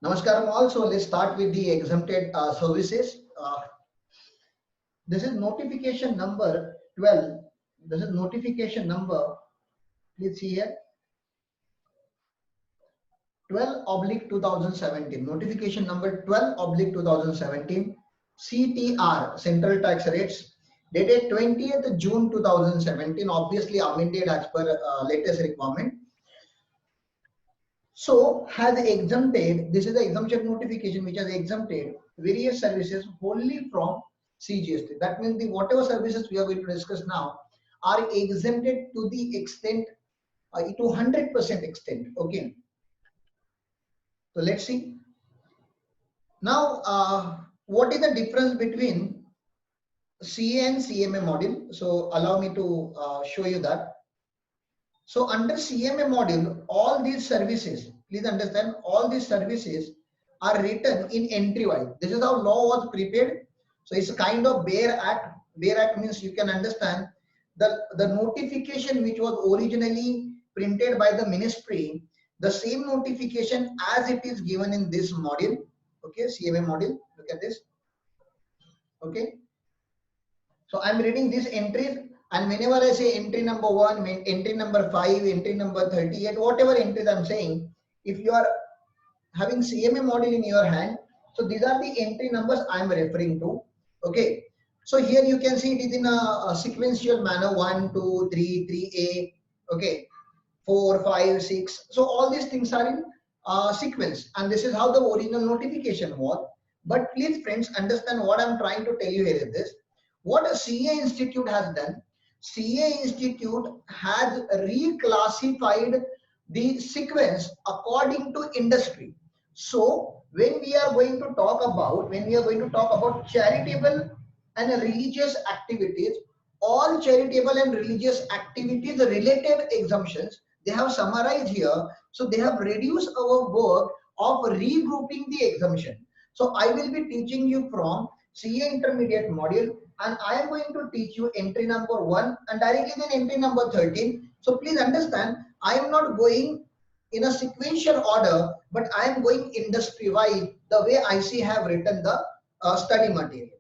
Namaskaram all. So let's start with the exempted services. This is notification number 12. This is notification number, please see here, 12 oblique 2017. Notification number 12 oblique 2017. CTR, Central Tax Rates, dated 20th June 2017, obviously amended as per latest requirement. So has exempted, this is the exemption notification which has exempted various services wholly from CGST. That means the whatever services we are going to discuss now are exempted to the extent, to 100% extent. Okay. So let's see. Now, what is the difference between CA and CMA module? So allow me to show you that. So under CMA module, all these services, please understand, all these services are written in entry wise. This is how law was prepared. So it's a kind of Bare Act. Bare Act means you can understand the notification which was originally printed by the ministry, the same notification as it is given in this module. Okay, CMA module. Look at this. Okay. So I'm reading these entries, and whenever I say entry number 1, entry number 5, entry number 38, whatever entries I'm saying, if you are having CMA module in your hand, so these are the entry numbers I'm referring to. Okay. So here you can see it is in a sequential manner: 1, 2, 3, 3A, okay, 4, 5, 6. So all these things are in sequence, and this is how the original notification was. But please, friends, understand what I'm trying to tell you here is this. What a CA Institute has done, CA Institute has reclassified the sequence according to industry. So when we are going to talk about charitable and religious activities, all charitable and religious activities related exemptions, they have summarized here. So they have reduced our work of regrouping the exemption. So I will be teaching you from CA intermediate module, and I am going to teach you entry number 1 and directly then entry number 13. So please understand, I am not going in a sequential order, but I am going industry wise, the way IC have written the study material.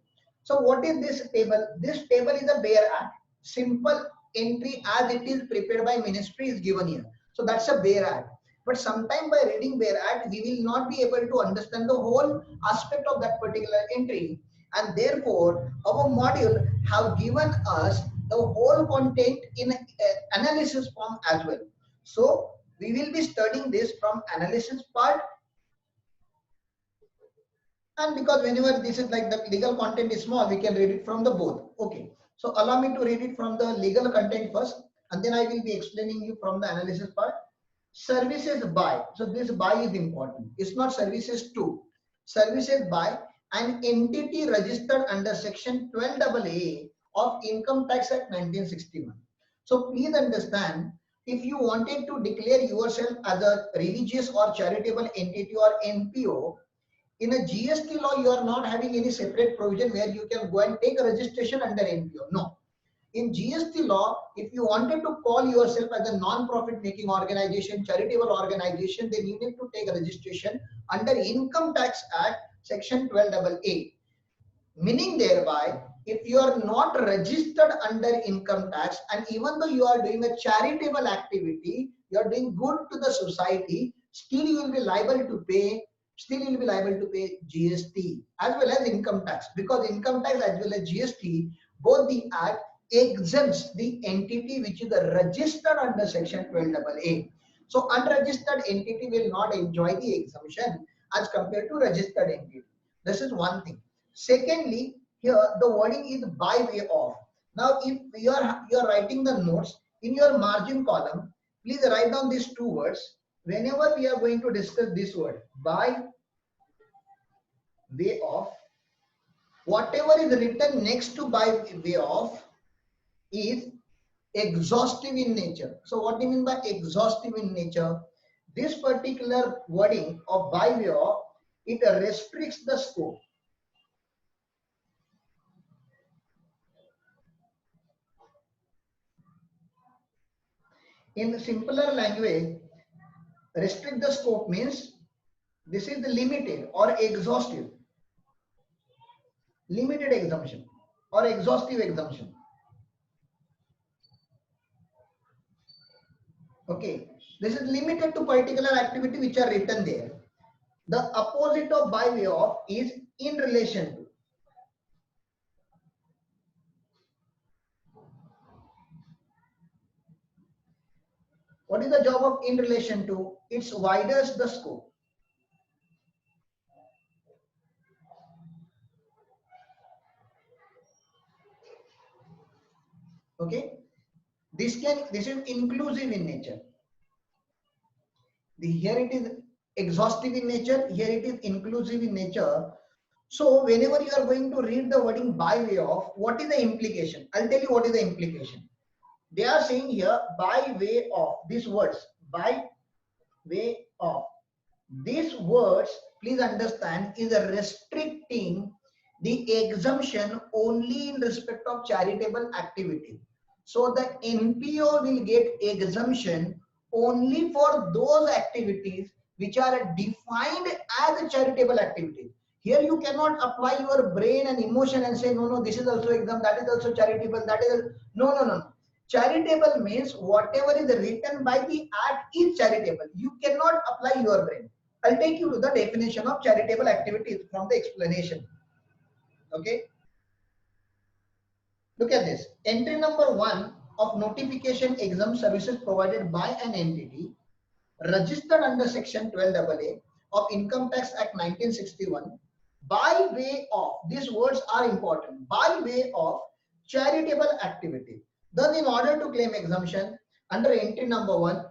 So what is this table? This table is a Bare Act. Simple entry as it is prepared by ministry is given here. So that's a Bare Act. But sometime by reading Bare Act, we will not be able to understand the whole aspect of that particular entry. And therefore, our module have given us the whole content in analysis form as well. So we will be studying this from analysis part, and because whenever this is like the legal content is small, we can read it from the both. Okay, so allow me to read it from the legal content first, and then I will be explaining you from the analysis part. Services by, so this by is important, it's not services to. Services by an entity registered under section 12AA of Income Tax Act 1961. So please understand, if you wanted to declare yourself as a religious or charitable entity or NPO, in a GST law, you are not having any separate provision where you can go and take a registration under NPO. No. In GST law, if you wanted to call yourself as a non-profit making organization, charitable organization, then you need to take a registration under Income Tax Act section 12AA. Meaning thereby, if you are not registered under income tax, and even though you are doing a charitable activity, you are doing good to the society, still you will be liable to pay GST as well as income tax, because income tax as well as GST, both the act exempts the entity which is registered under section 12AA. So unregistered entity will not enjoy the exemption as compared to registered entity. This is one thing. Secondly, here the wording is by way of. Now if you are writing the notes in your margin column, please write down these two words whenever we are going to discuss this word, by way of. Whatever is written next to by way of is exhaustive in nature. So what do you mean by exhaustive in nature? This particular wording of by way of, it restricts the scope. In simpler language, restrict the scope means This is the limited or exhaustive. Limited exemption or exhaustive exemption. Okay, this is limited to particular activity which are written there. The opposite of by way of is in relation to. What is the job of in relation to? It widens the scope. Okay, this is inclusive in nature. Here it is exhaustive in nature, here it is inclusive in nature. So whenever you are going to read the wording by way of, what is the implication? I'll tell you what is the implication. They are saying here by way of, these words by way of, these words, please understand, is restricting the exemption only in respect of charitable activity. So the NPO will get exemption only for those activities which are defined as charitable activities. Here you cannot apply your brain and emotion and say, no, no, this is also exempt, that is also charitable, that is, no, no, no. Charitable means whatever is written by the act is charitable. You cannot apply your brain. I'll take you to the definition of charitable activities from the explanation. Okay. Look at this. Entry number 1 of notification exempt services provided by an entity registered under section 12AA of Income Tax Act 1961 by way of, these words are important, by way of charitable activity. Thus, in order to claim exemption under entry number 1,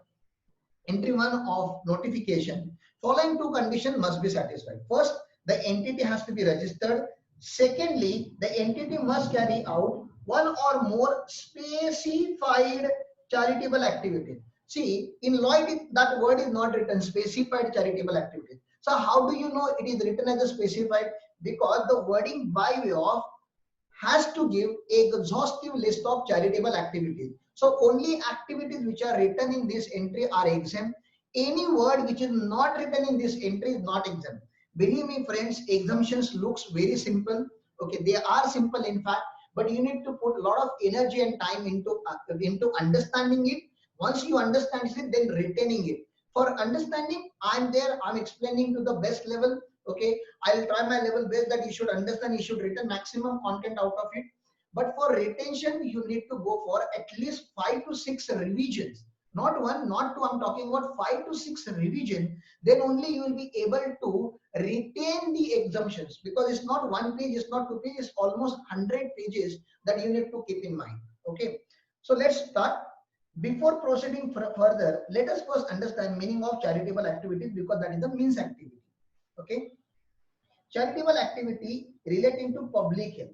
entry 1 of notification, following two conditions must be satisfied. First, the entity has to be registered. Secondly, the entity must carry out one or more specified charitable activity. See, in law, that word is not written, specified charitable activity. So how do you know it is written as a specified? Because the wording by way of has to give a exhaustive list of charitable activities. So only activities which are written in this entry are exempt. Any word which is not written in this entry is not exempt. Believe me, friends, exemptions looks very simple. Okay, they are simple in fact, but you need to put a lot of energy and time into understanding it. Once you understand it, then retaining it. For understanding, I'm there. I'm explaining to the best level. Okay, I'll try my level best that you should understand, you should retain maximum content out of it. But for retention, you need to go for at least 5 to 6 revisions. Not one, not two, I'm talking about 5 to 6 revision. Then only you will be able to retain the exemptions, because it's not one page, it's not two pages, it's almost 100 pages that you need to keep in mind. Okay, so let's start. Before proceeding further, let us first understand meaning of charitable activities, because that is the means activity. Okay, charitable activity relating to public health.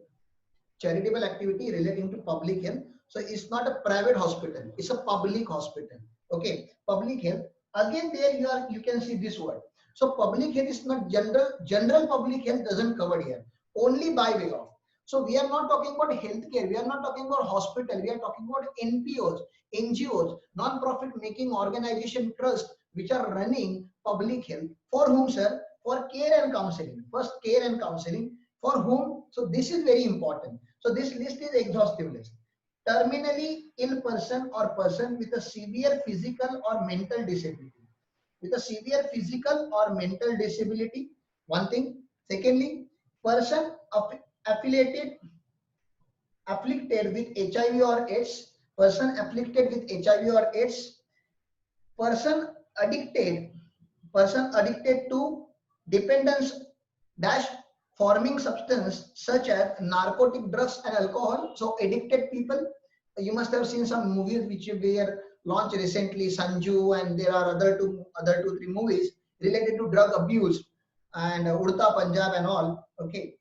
Charitable activity relating to public health. So it's not a private hospital, it's a public hospital. Okay, public health. Again, there you can see this word. So public health is not general public health doesn't cover here. Only by way of. So we are not talking about healthcare, we are not talking about hospital, we are talking about NPOs, NGOs, non-profit making organization trust which are running public health. For whom, sir? For care and counseling. First, care and counseling. For whom? So this is very important. So this list is exhaustive list. Terminally ill person or person with a severe physical or mental disability. With a severe physical or mental disability, one thing. Secondly, person afflicted with HIV or AIDS, person afflicted with HIV or AIDS, person addicted to dependence dash forming substance such as narcotic drugs and alcohol. So addicted people, you must have seen some movies which were launched recently, Sanju, and there are other two, three movies related to drug abuse and Udta Punjab and all. Okay,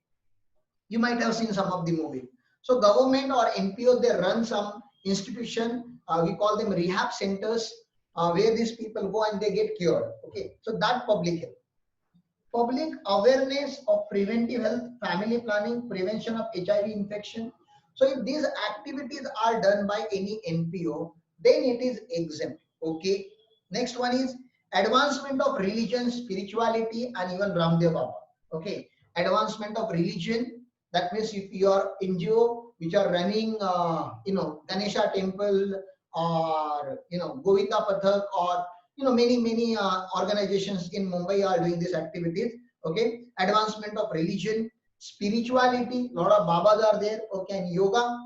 you might have seen some of the movie. So government or NPO, they run some institution, we call them rehab centers, where these people go and they get cured. Okay, so that public health. Public awareness of preventive health, family planning, prevention of HIV infection. So if these activities are done by any NPO, then it is exempt. Okay. Next one is advancement of religion, spirituality, and even Ramdev Baba. Okay, advancement of religion. That means if you are NGO which are running, Ganesha temple, or Govinda Pathak, or many organizations in Mumbai are doing these activities. Okay, advancement of religion, spirituality. Lot of Babas are there. Okay, and yoga,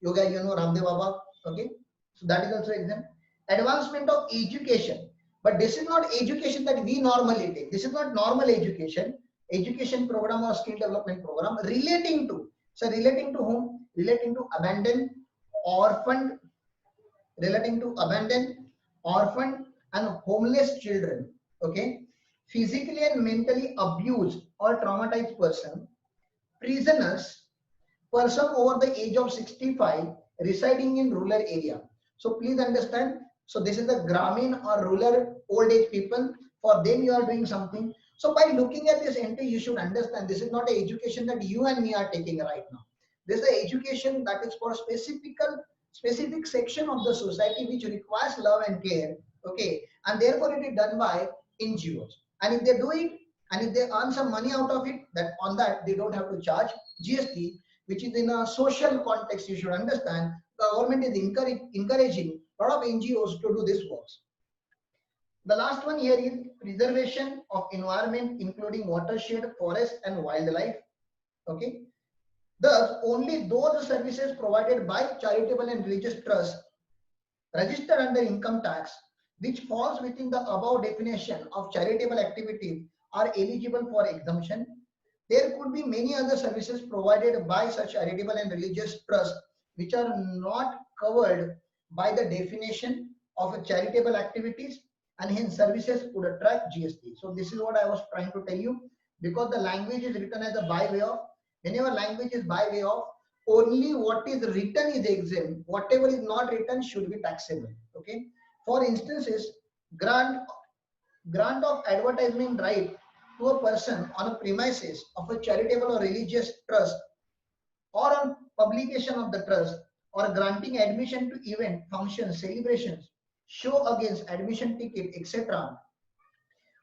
Ramdev Baba. Okay, so that is also exam. Advancement of education, but this is not education that we normally take. This is not normal education. Education program or skill development program relating to. So relating to whom? Relating to abandoned, orphaned, relating to abandoned, orphaned, and homeless children. Okay, physically and mentally abused or traumatized person, prisoners, person over the age of 65 residing in rural area. So please understand. So this is the Gramin or rural old age people. For them you are doing something. So by looking at this entry, you should understand this is not an education that you and me are taking right now. This is an education that is for a specific section of the society which requires love and care. Okay, and therefore it is done by NGOs. And if they do it and if they earn some money out of it, that on that they don't have to charge GST, which is in a social context. You should understand the government is encouraging a lot of NGOs to do this work. The last one here is preservation of environment, including watershed, forest, and wildlife. Okay. Thus, only those services provided by charitable and religious trusts registered under income tax, which falls within the above definition of charitable activity, are eligible for exemption. There could be many other services provided by such charitable and religious trusts which are not covered by the definition of charitable activities, and hence services would attract GST. So this is what I was trying to tell you, because the language is written as a by way of. Whenever language is by way of, only what is written is exempt. Whatever is not written should be taxable. Okay. For instances, grant of advertisement right to a person on a premises of a charitable or religious trust, or on publication of the trust, or granting admission to event, functions, celebrations, show against admission ticket, etc.,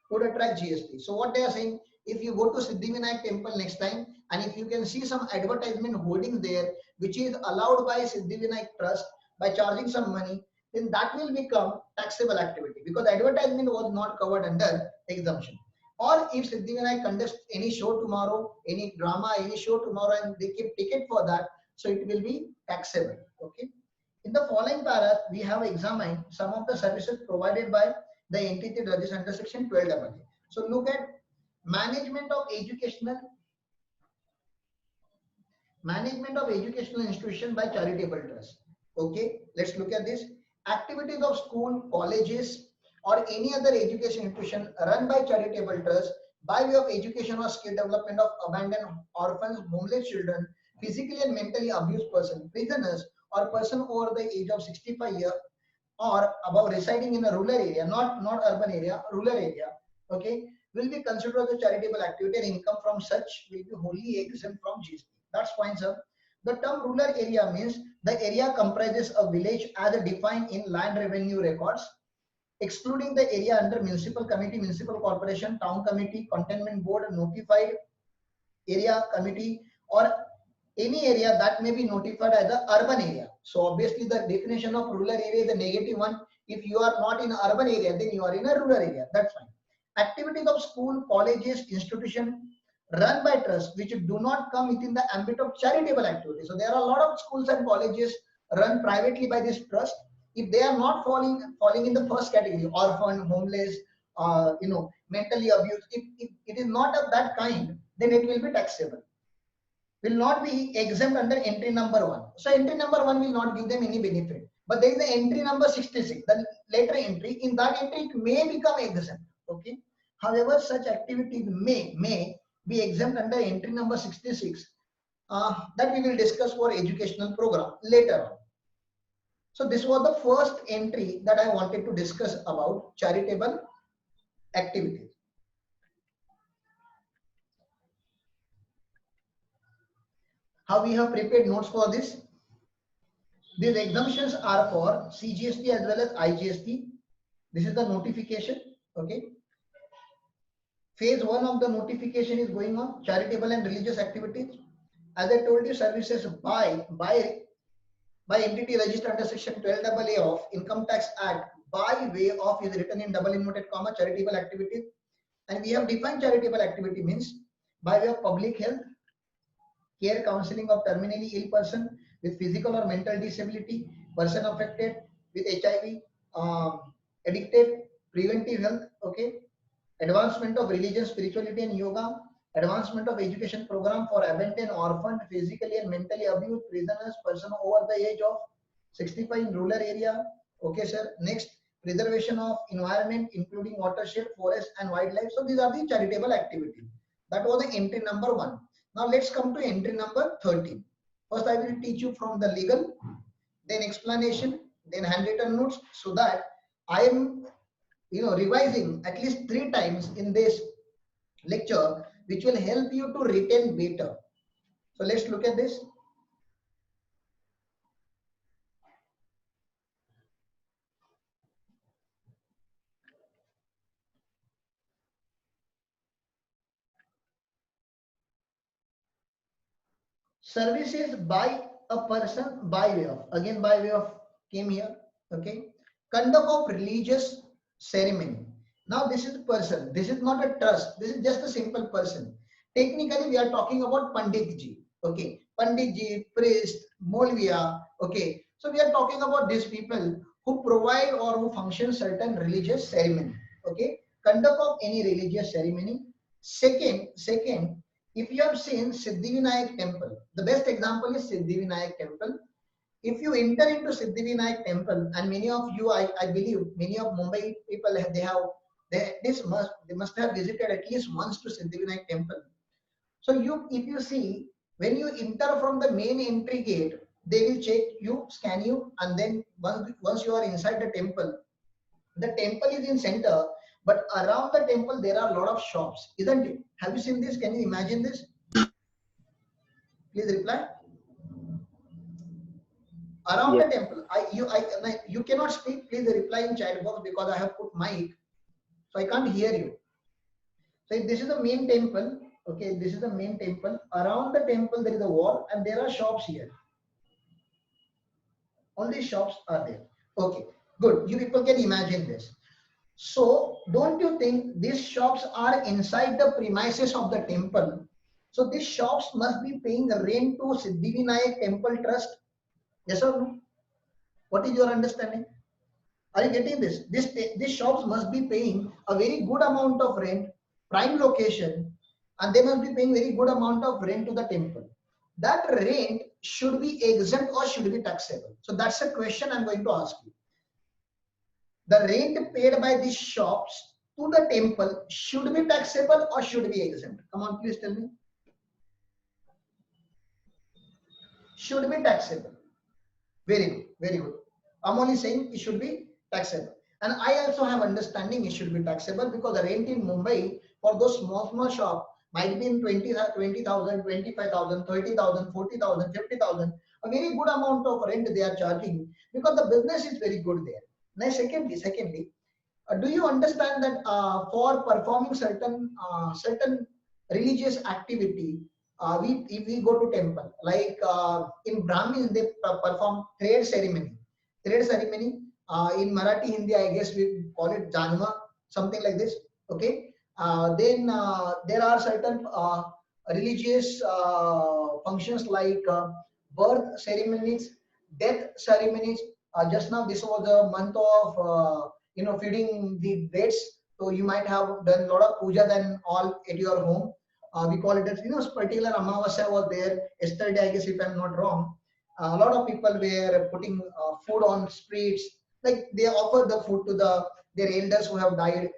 would attract GST. So what they are saying, if you go to Siddhivinayak temple next time, and if you can see some advertisement hoardings there, which is allowed by Siddhivinayak trust by charging some money, then that will become taxable activity, because advertisement was not covered under exemption. Or if Siddhivinayak conducts any show tomorrow, any drama, any show tomorrow, and they keep ticket for that, so it will be taxable. Okay. In the following para, we have examined some of the services provided by the entity registered under section 12AA. So look at management of educational institution by charitable trust. Okay, let's look at this. Activities of school, colleges, or any other education institution run by charitable trust by way of education or skill development of abandoned, orphans, homeless children, physically and mentally abused person, prisoners, or person over the age of 65 years or above residing in a rural area, not urban area, rural area. Okay, will be considered as a charitable activity, and income from such will be wholly exempt from GST. That's fine, sir. The term rural area means the area comprises a village as defined in land revenue records, excluding the area under municipal committee, municipal corporation, town committee, cantonment board, notified area committee, or any area that may be notified as the urban area. So obviously the definition of rural area is a negative one. If you are not in urban area, then you are in a rural area. That's fine. Activities of school, colleges, institution run by trust which do not come within the ambit of charitable activity. So there are a lot of schools and colleges run privately by this trust. If they are not falling in the first category, orphan, homeless, mentally abused, if it is not of that kind, then it will be taxable. Will not be exempt under entry number 1. So entry number 1 will not give them any benefit. But there is the entry number 66, the later entry. In that entry, it may become exempt. Okay. However, such activities may be exempt under entry number 66. That we will discuss for educational program later on. So this was the first entry that I wanted to discuss about charitable activities. How we have prepared notes for this? These exemptions are for CGST as well as IGST. This is the notification. Okay. Phase 1 of the notification is going on, charitable and religious activities. As I told you, services by entity registered under section 12AA of Income Tax Act by way of is written in double inverted comma charitable activities. And we have defined charitable activity means by way of public health, care counseling of terminally ill person with physical or mental disability, person affected with HIV, addicted, preventive health, okay, advancement of religion, spirituality and yoga, advancement of education program for abandoned, orphaned, physically and mentally abused prisoners, person over the age of 65 in rural area. Okay, sir. Next, preservation of environment, including watershed, forest and wildlife. So these are the charitable activities. That was the entry number 1. Now let's come to entry number 13. First, I will teach you from the legal, then explanation, then handwritten notes, so that I am revising at least 3 times in this lecture, which will help you to retain better. So let's look at this. Services by a person by way of, again by way of came here, okay. Conduct of religious ceremony. Now this is person, this is not a trust, this is just a simple person. Technically we are talking about Pandit ji, okay. Pandit ji, priest, Molvia, okay. So we are talking about these people who provide or who function certain religious ceremony, okay. Conduct of any religious ceremony. Second, if you have seen Siddhivinayak temple, the best example is Siddhivinayak temple. If you enter into Siddhivinayak temple, and many of you, I believe, many of Mumbai people, they must have visited at least once to Siddhivinayak temple. So if you see, when you enter from the main entry gate, they will check you, scan you, and then once you are inside the temple is in center, but around the temple there are a lot of shops, isn't it? Have you seen this? Can you imagine this? Please reply. Around Yes. the temple, you cannot speak. Please reply in chat box because I have put mic, so I can't hear you. So if this is the main temple, okay, this is the main temple. Around the temple there is a wall and there are shops here. All these shops are there. Okay, good. You people can imagine this. So don't you think these shops are inside the premises of the temple? So these shops must be paying rent to Siddhivinayak Temple Trust. Yes or no? What is your understanding? Are you getting this? These shops must be paying a very good amount of rent, prime location, and they must be paying very good amount of rent to the temple. That rent should be exempt or should be taxable. So that's a question I'm going to ask you. The rent paid by these shops to the temple should be taxable or should be exempt? Come on, please tell me. Should be taxable. Very good, very good. I'm only saying it should be taxable. And I also have understanding it should be taxable because the rent in Mumbai for those small shop might be in 20,000, 25,000, 30,000, 40,000, 50,000. A very good amount of rent they are charging because the business is very good there. Now, secondly, do you understand that for performing certain religious activity, if we go to temple, like in Brahmins they perform thread ceremony. Thread ceremony in Marathi Hindi, I guess we call it Janma, something like this. Okay. Then there are certain religious functions like birth ceremonies, death ceremonies. Just now, this was a month of feeding the dates. So you might have done a lot of puja and all at your home. We call it as particular Amavasya was there yesterday, I guess, if I'm not wrong. A lot of people were putting food on streets, like they offer the food to their elders who have died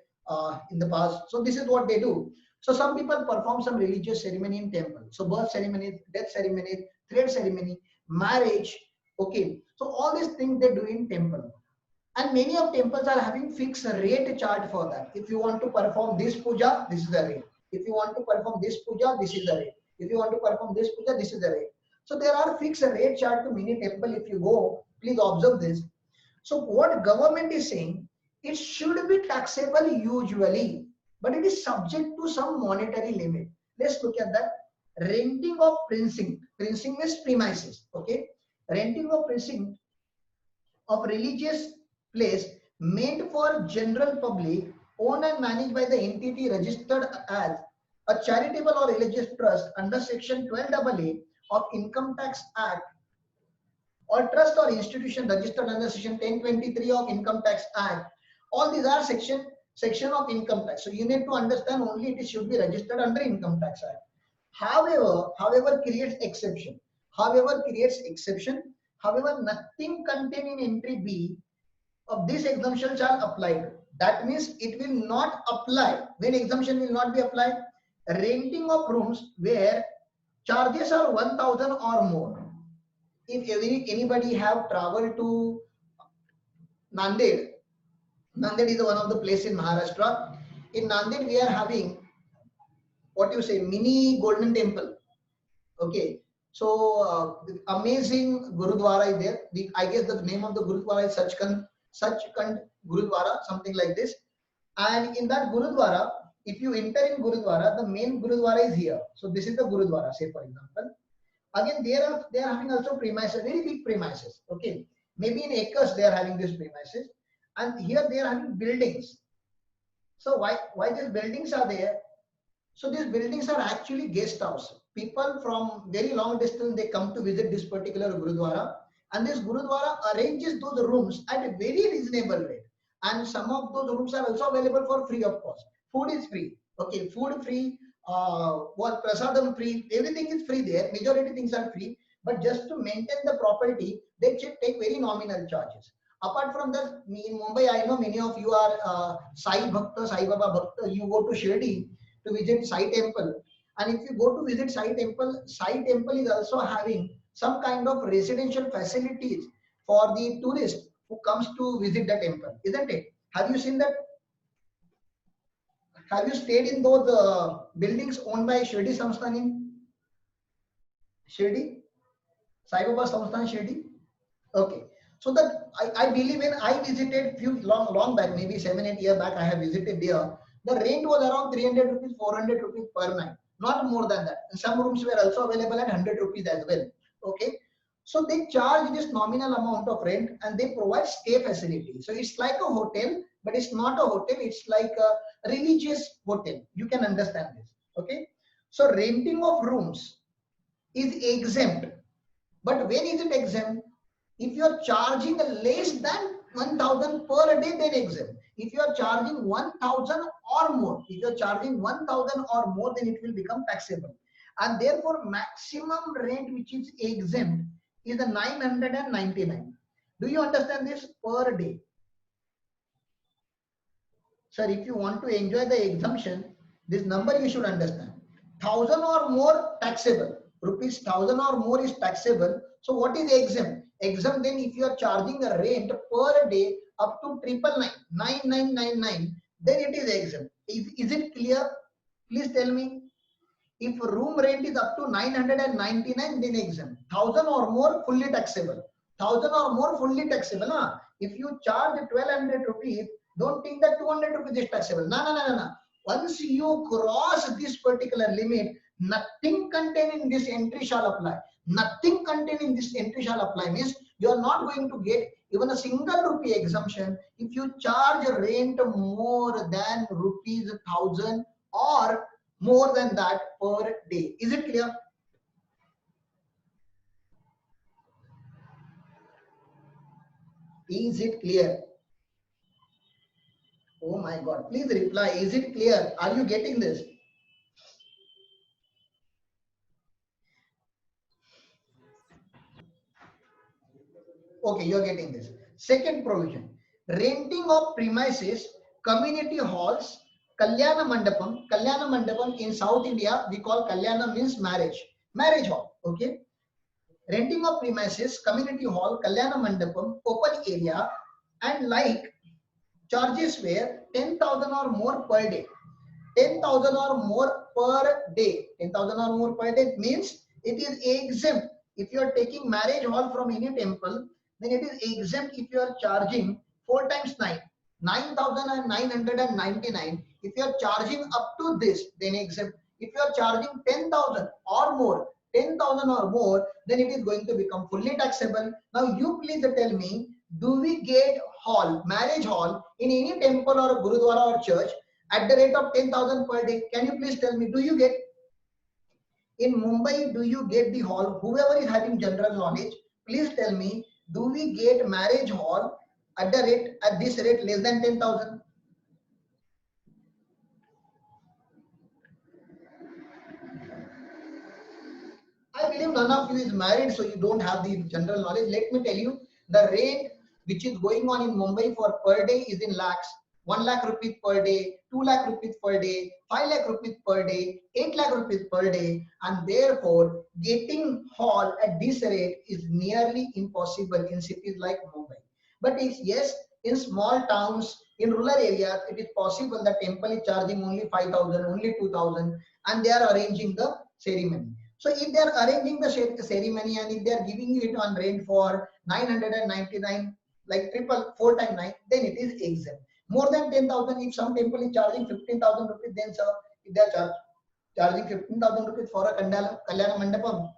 in the past. So this is what they do. So some people perform some religious ceremony in temple. So birth ceremony, death ceremony, thread ceremony, marriage. Okay. So all these things they do in temple. And many of temples are having fixed rate charge for that. If you want to perform this puja, this is the rate. If you want to perform this puja, this is the rate. If you want to perform this puja, this is the rate. So there are fixed rate charge to many temple. If you go, please observe this. So what government is saying, it should be taxable usually, but it is subject to some monetary limit. Let's look at that. Renting of precinct. Precinct is premises. Okay. Renting of precinct of religious place meant for general public, owned and managed by the entity registered as a charitable or religious trust under section 12AA of Income Tax Act, or trust or institution registered under section 1023 of Income Tax Act. All these are section of income tax. So you need to understand only it should be registered under Income Tax Act. However creates exception. However, nothing contained in entry B of this exemption shall apply. That means it will not apply. When exemption will not be applied? Renting of rooms where charges are 1,000 or more. If anybody have traveled to Nanded, Nanded is one of the place in Maharashtra. In Nanded, we are having what you say, mini golden temple. Okay, so amazing Gurudwara is there. I guess the name of the Gurudwara is Sachkhand Gurudwara, something like this. And in that Gurudwara, if you enter in Gurudwara, the main Gurudwara is here. So this is the Gurudwara, say for example. Again, they are having also premises, very big premises. Okay, maybe in acres they are having these premises, and here they are having buildings. So why these buildings are there? So these buildings are actually guest house. People from very long distance, they come to visit this particular Gurudwara, and this Gurudwara arranges those rooms at a very reasonable rate. And some of those rooms are also available for free of cost. Food is free. Okay, food free, what prasadam free, everything is free there. Majority things are free, but just to maintain the property, they take very nominal charges. Apart from that, in Mumbai, I know many of you are Sai Bhakta, Sai Baba Bhakta. You go to Shirdi to visit Sai Temple, and if you go to visit Sai Temple is also having some kind of residential facilities for the tourist who comes to visit the temple, isn't it? Have you seen that? Have you stayed in those buildings owned by Shirdi Samsthan in Shirdi? Sai Baba Samsthan Shirdi? Okay. So that I believe when I visited few long back, maybe 7-8 years back, I have visited there. The rent was around 300 rupees, 400 rupees per night, not more than that. And some rooms were also available at 100 rupees as well. Okay. So they charge this nominal amount of rent and they provide stay facility. So it's like a hotel, but it's not a hotel. It's like a religious hotel. You can understand this. Okay. So renting of rooms is exempt. But when is it exempt? If you are charging less than 1,000 per day, then exempt. If you are charging 1,000 or more, then it will become taxable. And therefore, maximum rent which is exempt is the 999. Do you understand this? Per day. Sir, if you want to enjoy the exemption, this number you should understand. 1,000 or more taxable. Rupees 1,000 or more is taxable. So what is exempt? Exempt then if you are charging a rent per day up to 999, then it is exempt. Is it clear? Please tell me. If room rent is up to 999, then exempt. 1,000 or more fully taxable. 1,000 or more fully taxable. Huh? If you charge 1,200 rupees, don't think that 200 rupees is taxable. No. Once you cross this particular limit, nothing contained in this entry shall apply. Nothing contained in this entry shall apply means you are not going to get even a single rupee exemption if you charge rent more than rupees 1,000 or more than that per day. Is it clear? Is it clear? Oh my God, please reply. Is it clear? Are you getting this? Okay, you're getting this. Second provision, renting of premises, community halls, Kalyana Mandapam. Kalyana Mandapam in South India, we call Kalyana means marriage. Marriage hall, okay? Renting of premises, community hall, Kalyana Mandapam, open area, and like charges were 10,000 or more per day. 10,000 or more per day. 10,000 or more per day means it is exempt. If you are taking marriage hall from any temple, then it is exempt if you are charging 4 times night. 9,999. If you are charging up to this, then exempt. If you are charging 10,000 or more, 10,000 or more, then it is going to become fully taxable. Now you please tell me, do we get hall, marriage hall in any temple or gurudwara or church at the rate of 10,000 per day? Can you please tell me, do you get? In Mumbai, do you get the hall? Whoever is having general knowledge, please tell me, do we get marriage hall at the rate, at this rate less than 10,000? I believe none of you is married, so you don't have the general knowledge. Let me tell you, the rate which is going on in Mumbai for per day is in lakhs. 1 lakh rupees per day, 2 lakh rupees per day, 5 lakh rupees per day, 8 lakh rupees per day, and therefore getting hall at this rate is nearly impossible in cities like Mumbai. But if yes, in small towns, in rural areas, it is possible that temple is charging only 5,000, only 2,000, and they are arranging the ceremony. So if they are arranging the ceremony and if they are giving you it on rent for 999, like triple 4 times 9, then it is exempt. More than 10,000, if some temple is charging 15,000 rupees, then sir, if they are charging 15,000 rupees for a Kalyana Mandapam,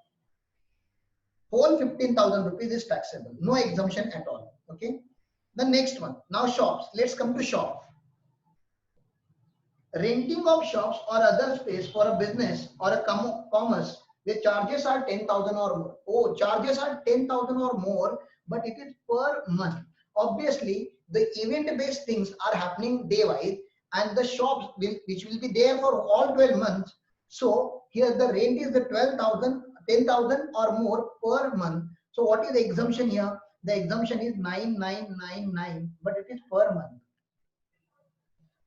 whole 15,000 rupees is taxable. No exemption at all. Okay. The next one. Now shops. Let's come to shop. Renting of shops or other space for a business or a commerce, the charges are 10,000 or more. Oh, charges are 10,000 or more, but it is per month. Obviously, the event-based things are happening day-wise, and the shops which will be there for all 12 months. So here the rent is the 12,000, 10,000 or more per month. So what is the exemption here? The exemption is 9,999, but it is per month.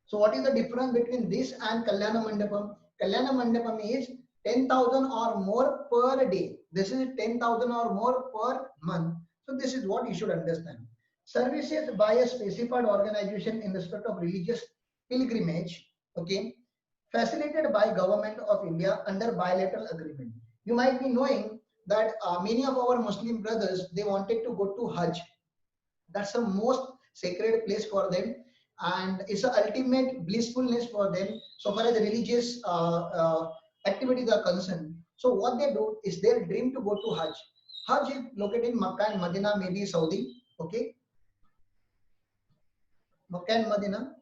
So what is the difference between this and Kalyana Mandapam? Kalyana Mandapam is 10,000 or more per day. This is 10,000 or more per month. So this is what you should understand. Services by a specified organization in respect of religious pilgrimage, okay, facilitated by Government of India under bilateral agreement. You might be knowing that many of our Muslim brothers, they wanted to go to Hajj. That's the most sacred place for them, and it's an ultimate blissfulness for them so far as the religious activities are concerned. So what they do is their dream to go to Hajj. Hajj is located in Makkah and Medina, maybe Saudi. Okay, Makkah and Medina.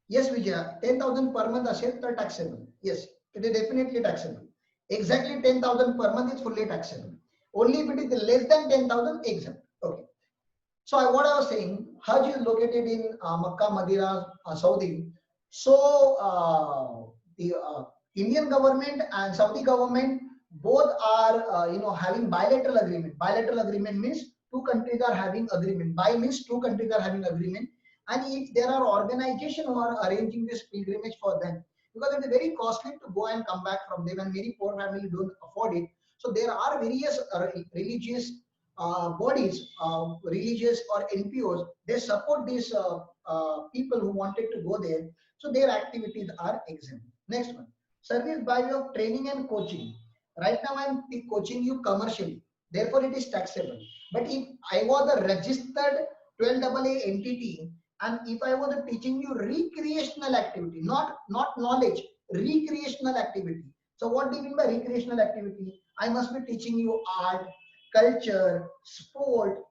Yes, Vijaya, 10,000 per month is taxable. Yes, it is definitely taxable. Exactly 10,000 per month is fully taxable. Only if it is less than 10,000, exempt. Okay. So what I was saying, Hajj is located in Makkah, Medina, Saudi. So the Indian government and Saudi government both are having bilateral agreement. Bilateral agreement means two countries are having agreement. Bi means two countries are having agreement. And if there are organizations who are arranging this pilgrimage for them, because it is very costly to go and come back from them, and many poor families don't afford it. So there are various religious bodies, religious or NPOs, they support these people who wanted to go there. So their activities are exempt. Next one, service by way of training and coaching. Right now I am coaching you commercially, therefore it is taxable. But if I was a registered 12AA entity, and if I was teaching you recreational activity, not knowledge, recreational activity. So what do you mean by recreational activity? I must be teaching you art, culture, sport,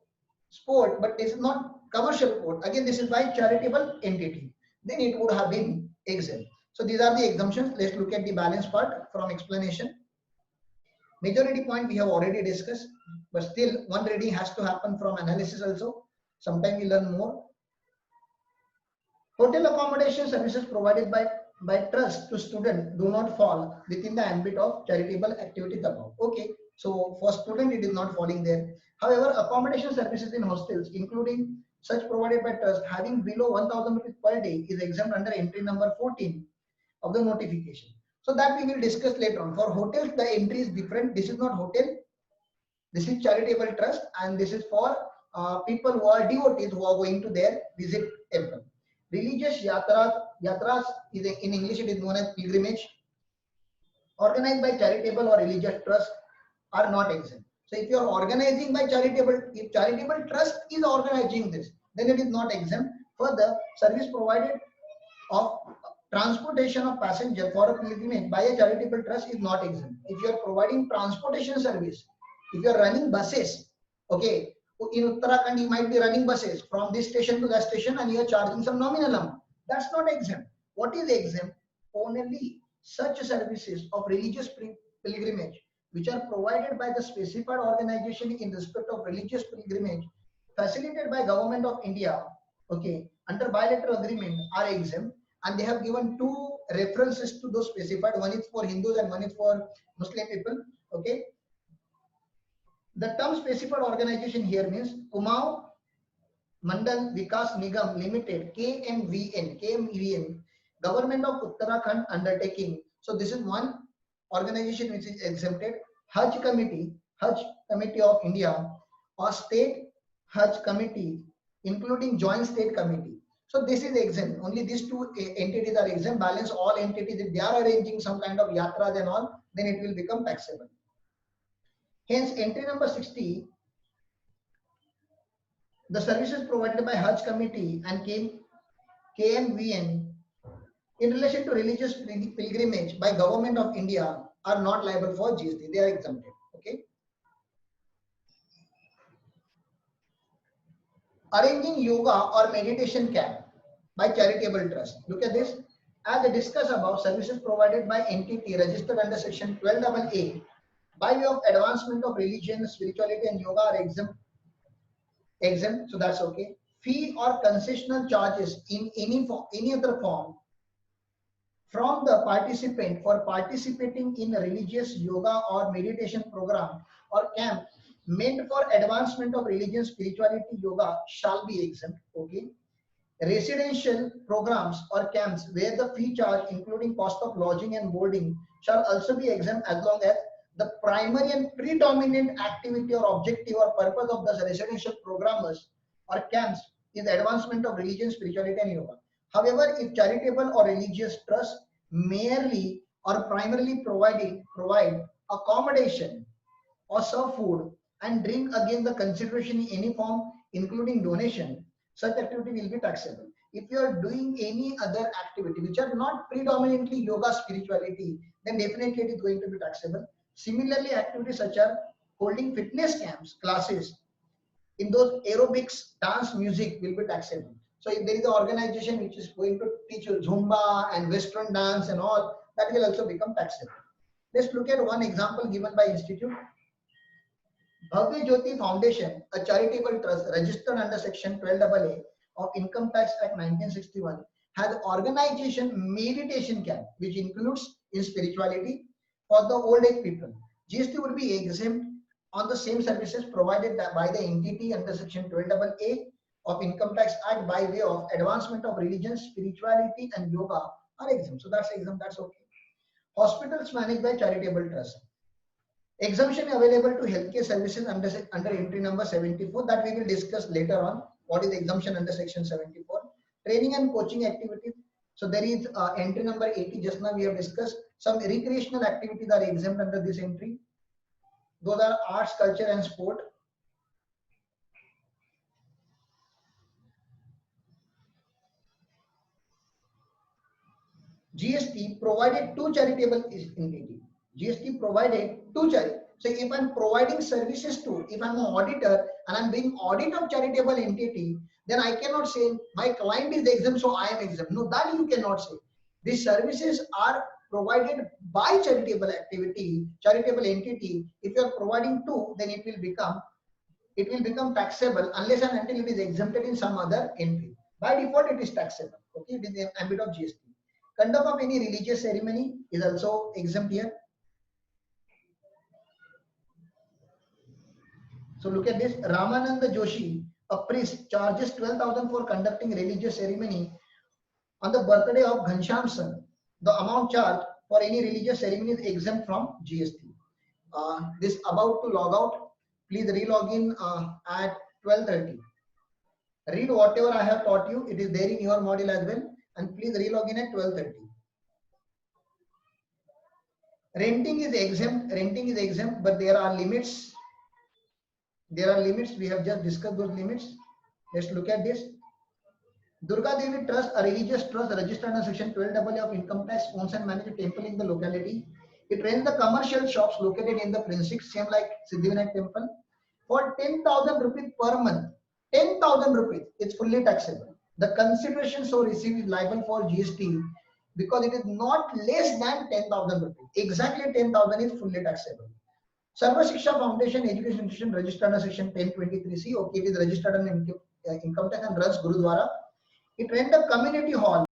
but this is not commercial sport. Again, this is by charitable entity. Then it would have been exempt. So these are the exemptions. Let's look at the balance part from explanation. Majority point we have already discussed, but still one reading has to happen from analysis also. Sometimes we learn more. Hotel accommodation services provided by trust to students do not fall within the ambit of charitable activities above. Okay, so for student it is not falling there. However, accommodation services in hostels, including such provided by trust having below 1,000 rupees per day, is exempt under entry number 14 of the notification. So that we will discuss later on. For hotels, the entry is different. This is not hotel. This is charitable trust, and this is for people who are devotees who are going to their visit temple. Religious yatras is in English it is known as pilgrimage, organized by charitable or religious trust are not exempt. So if you are organizing by charitable, if charitable trust is organizing this, then it is not exempt. Further, service provided of transportation of passenger for a pilgrimage by a charitable trust is not exempt. If you are providing transportation service, if you are running buses, okay, in Uttarakhand you might be running buses from this station to that station and you are charging some nominal amount. That's not exempt. What is exempt? Only such services of religious pilgrimage which are provided by the specified organization in respect of religious pilgrimage facilitated by Government of India, okay, under bilateral agreement are exempt, and they have given two references to those specified. One is for Hindus and one is for Muslim people. Okay, the term specified organization here means Kumaon Mandal Vikas Nigam Limited, KMVN, Government of Uttarakhand undertaking. So this is one organization which is exempted. Hajj Committee of India, or State Hajj Committee, including Joint State Committee. So this is exempt. Only these two entities are exempt. Balance all entities, if they are arranging some kind of yatras and all, then it will become taxable. Hence, entry number 60, the services provided by Hajj Committee and KMVN in relation to religious pilgrimage by Government of India are not liable for GST. They are exempted. Okay. Arranging yoga or meditation camp by charitable trust. Look at this. As discussed above, services provided by entity registered under section 12AA by way of advancement of religion, spirituality and yoga are exempt, so that's okay. Fee or concessional charges in any other form from the participant for participating in a religious yoga or meditation program or camp meant for advancement of religion, spirituality, yoga shall be exempt. Okay. Residential programs or camps where the fee charge including cost of lodging and boarding shall also be exempt as long as the primary and predominant activity or objective or purpose of the residential programmers or camps is advancement of religion, spirituality and yoga. However, if charitable or religious trust merely or primarily provide accommodation or serve food and drink against the consideration in any form including donation, such activity will be taxable. If you are doing any other activity which are not predominantly yoga, spirituality, then definitely it is going to be taxable. Similarly, activities such as holding fitness camps, classes, in those aerobics, dance, music will be taxable. So if there is an organization which is going to teach you Zumba and Western dance and all, that will also become taxable. Let's look at one example given by institute. Bhavya Jyoti Foundation, a charitable trust registered under section 12AA of Income Tax Act 1961, has organization meditation camp which includes in spirituality for the old age people. GST would be exempt on the same services provided by the entity under section 12AA of Income Tax Act by way of advancement of religion, spirituality and yoga are exempt. So that's exempt, that's okay. Hospitals managed by charitable trust. Exemption available to healthcare services under entry number 74, that we will discuss later on. What is exemption under section 74? Training and coaching activities. So there is entry number 80, just now we have discussed. Some recreational activities are exempt under this entry. Those are arts, culture and sport. GST provided two charitable entity. GST provided two charity. So if I'm providing services to, if I'm an auditor and I'm doing audit of charitable entity, then I cannot say my client is exempt, so I am exempt. No, that you cannot say. These services are provided by charitable activity, charitable entity. If you are providing two, then it will become taxable unless and until it is exempted in some other entry. By default, it is taxable. Okay, it is the ambit of GST. Conduct of any religious ceremony is also exempt here. So look at this. Ramananda Joshi, a priest, charges 12,000 for conducting religious ceremony on the birthday of Ghanshyam's son. The amount charged for any religious ceremony is exempt from GST. This about to log out. Please re-log in at 12:30. Read whatever I have taught you. It is there in your module as well. And please re-log in at 12:30. Renting is exempt, but there are limits. There are limits. We have just discussed those limits. Let's look at this. Durga Devi Trust, a religious trust registered under Section 12AA of Income Tax, owns and manages a temple in the locality. It runs the commercial shops located in the precincts, same like Siddhivinayak temple. For 10,000 rupees per month, 10,000 rupees, it's fully taxable. The consideration so received is liable for GST because it is not less than 10,000 rupees. Exactly 10,000 is fully taxable. Sarva Shiksha Foundation Education Institution registered under Section 1023C. Okay, it is registered under income tax and runs Gurudwara. It ran the community hall.